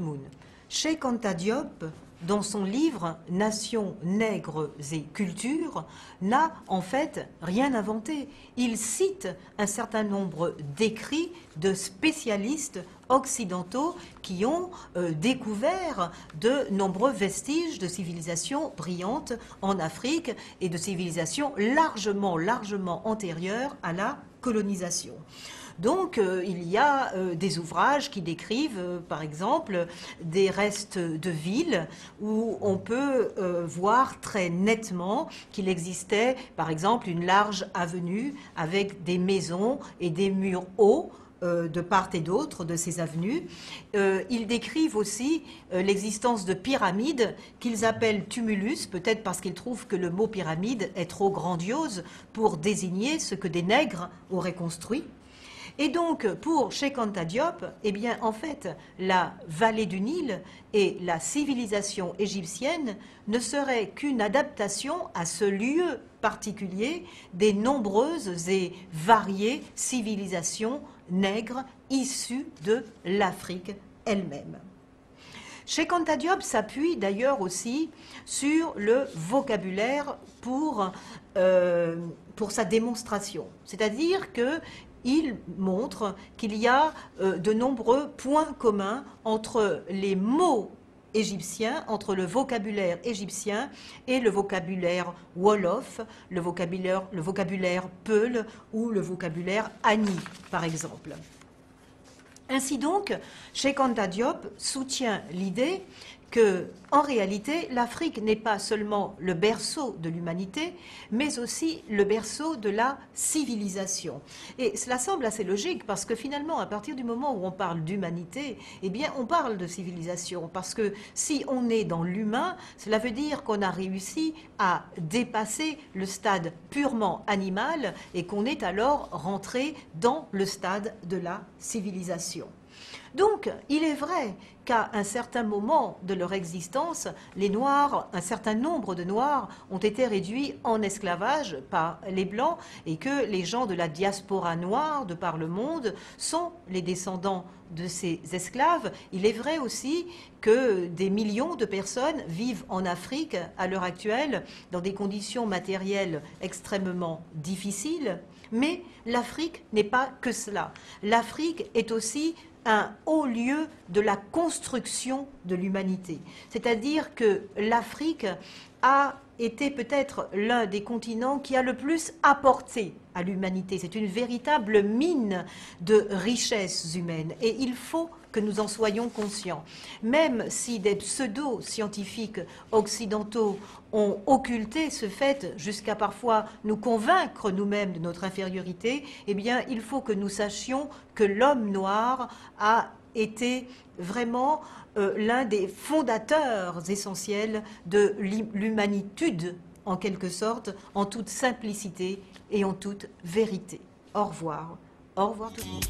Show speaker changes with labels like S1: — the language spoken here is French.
S1: Moon. Cheikh Anta Diop, dans son livre « Nations, nègres et cultures », n'a en fait rien inventé. Il cite un certain nombre d'écrits de spécialistes occidentaux qui ont découvert de nombreux vestiges de civilisations brillantes en Afrique et de civilisations largement antérieures à la colonisation. Donc, il y a des ouvrages qui décrivent, par exemple, des restes de villes où on peut voir très nettement qu'il existait, par exemple, une large avenue avec des maisons et des murs hauts de part et d'autre de ces avenues. Ils décrivent aussi l'existence de pyramides qu'ils appellent tumulus, peut-être parce qu'ils trouvent que le mot pyramide est trop grandiose pour désigner ce que des nègres auraient construit. Et donc, pour Cheikh Anta Diop, eh bien, en fait, la vallée du Nil et la civilisation égyptienne ne seraient qu'une adaptation à ce lieu particulier des nombreuses et variées civilisations nègres issues de l'Afrique elle-même. Cheikh Anta Diop s'appuie d'ailleurs aussi sur le vocabulaire pour sa démonstration, c'est-à-dire que il montre qu'il y a de nombreux points communs entre les mots égyptiens, entre le vocabulaire égyptien et le vocabulaire wolof, le vocabulaire peul ou le vocabulaire ani, par exemple. Ainsi donc, Cheikh Anta Diop soutient l'idée que, en réalité, l'Afrique n'est pas seulement le berceau de l'humanité, mais aussi le berceau de la civilisation. Et cela semble assez logique parce que finalement, à partir du moment où on parle d'humanité, eh bien, on parle de civilisation. Parce que si on est dans l'humain, cela veut dire qu'on a réussi à dépasser le stade purement animal et qu'on est alors rentré dans le stade de la civilisation. Donc, il est vrai qu'à un certain moment de leur existence, les Noirs, un certain nombre de Noirs ont été réduits en esclavage par les Blancs et que les gens de la diaspora noire de par le monde sont les descendants de ces esclaves. Il est vrai aussi que des millions de personnes vivent en Afrique à l'heure actuelle dans des conditions matérielles extrêmement difficiles, mais l'Afrique n'est pas que cela. L'Afrique est aussi un haut lieu de la construction de l'humanité. C'est-à-dire que l'Afrique a été peut-être l'un des continents qui a le plus apporté à l'humanité. C'est une véritable mine de richesses humaines et il faut que nous en soyons conscients. Même si des pseudo-scientifiques occidentaux ont occulté ce fait jusqu'à parfois nous convaincre nous-mêmes de notre infériorité, eh bien, il faut que nous sachions que l'homme noir a été vraiment l'un des fondateurs essentiels de l'humanitude, en quelque sorte, en toute simplicité et en toute vérité. Au revoir. Au revoir tout le monde.